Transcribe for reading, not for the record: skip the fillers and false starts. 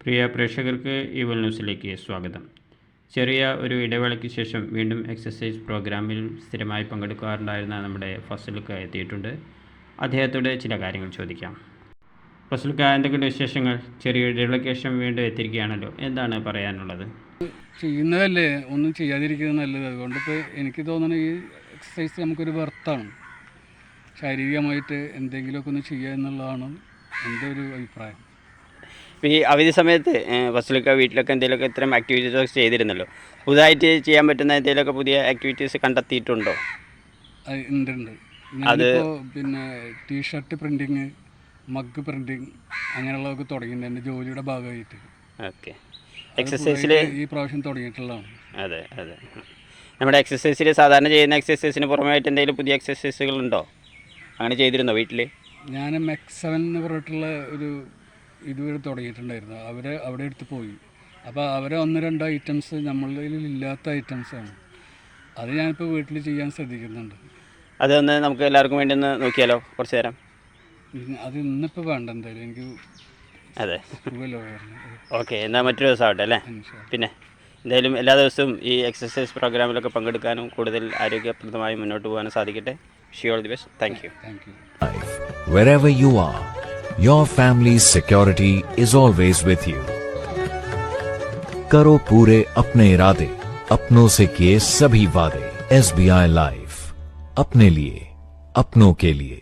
പ്രിയ പ്രേക്ഷകർക്ക് ഈവൽ ന്യൂസിലേക്ക് സ്വാഗതം. ചെറിയ ഒരു ഇടവേളയ്ക്ക് ശേഷം വീണ്ടും എക്സസൈസ് പ്രോഗ്രാമിൽ സ്ഥിരമായി പങ്കെടുക്കാറുണ്ടായിരുന്ന നമ്മുടെ ഫസലുക്ക എത്തിയിട്ടുണ്ട്. അദ്ദേഹത്തോട് ചില കാര്യങ്ങൾ ചോദിക്കാം. ഫസലുക്ക, എന്തൊക്കെയുണ്ട് വിശേഷങ്ങൾ? ചെറിയ ഇടവേളയ്ക്ക് ശേഷം വീണ്ടും എത്തിയിരിക്കുകയാണല്ലോ, എന്താണ് പറയാനുള്ളത്? ചെയ്യുന്നതല്ലേ, ഒന്നും ചെയ്യാതിരിക്കുന്നത് നല്ലത്. അതുകൊണ്ടിപ്പോൾ എനിക്ക് തോന്നുന്നത് ഈ എക്സസൈസ് നമുക്കൊരു വർത്താണ്. ശാരീരികമായിട്ട് എന്തെങ്കിലുമൊക്കെ ഒന്ന് ചെയ്യുക എന്നുള്ളതാണ് എൻ്റെ ഒരു അഭിപ്രായം. ഇപ്പോൾ ഈ അവധി സമയത്ത് ഫസലുക്ക വീട്ടിലൊക്കെ എന്തെങ്കിലുമൊക്കെ ഇത്തരം ആക്ടിവിറ്റീസൊക്കെ ചെയ്തിരുന്നല്ലോ. പുതുതായിട്ട് ചെയ്യാൻ പറ്റുന്ന എന്തെങ്കിലുമൊക്കെ പുതിയ ആക്ടിവിറ്റീസ് കണ്ടെത്തിയിട്ടുണ്ടോ? ഉണ്ട്. ഞാനിപ്പോൾ പിന്നെ ടീഷർട്ട് പ്രിൻറ്റിങ്, മഗ് പ്രിൻറ്റിങ് അങ്ങനെയുള്ളതൊക്കെ തുടങ്ങിയിട്ടുണ്ട് എൻ്റെ ജോലിയുടെ ഭാഗമായിട്ട്. ഓക്കെ. എക്സസൈസിൽ ഈ പ്രാവശ്യം തുടങ്ങിയിട്ടുള്ളതാണ്. അതെ. നമ്മുടെ എക്സസൈസിൽ സാധാരണ ചെയ്യുന്ന എക്സസൈസിന് പുറമായിട്ട് എന്തെങ്കിലും പുതിയ എക്സസൈസുകളുണ്ടോ? അങ്ങനെ ചെയ്തിരുന്നോ വീട്ടിൽ? ഞാൻ MEX7 എന്ന് പറഞ്ഞിട്ടുള്ള ഒരു ഇതുവരെ തുടങ്ങിയിട്ടുണ്ടായിരുന്നു. അവിടെ എടുത്ത് പോയി. അപ്പോൾ അവരെ 1-2 ഐറ്റംസ് നമ്മളിൽ ഇല്ലാത്ത ഐറ്റംസാണ്. അത് ഞാനിപ്പോൾ വീട്ടിൽ ചെയ്യാൻ ശ്രദ്ധിക്കുന്നുണ്ട്. അതൊന്ന് നമുക്ക് എല്ലാവർക്കും വേണ്ടി ഒന്ന് നോക്കിയാലോ കുറച്ച് നേരം? അത് ഇന്നിപ്പോൾ വേണ്ട, എന്തായാലും എനിക്ക് അതെ. സുഖമല്ലോ. ഓക്കെ, എന്നാൽ മറ്റൊരു ദിവസം ആവട്ടെ അല്ലേ? പിന്നെ എന്തായാലും എല്ലാ ദിവസവും ഈ എക്സസൈസ് പ്രോഗ്രാമിലൊക്കെ പങ്കെടുക്കാനും കൂടുതൽ ആരോഗ്യപ്രദമായി മുന്നോട്ട് പോകാനും സാധിക്കട്ടെ. Wish you all the best. Thank you. Wherever you are, your family's security is always with you. करो पूरे अपने इरादे, अपनों से किए सभी वादे. SBI Life, अपने लिए, अपनों के लिए.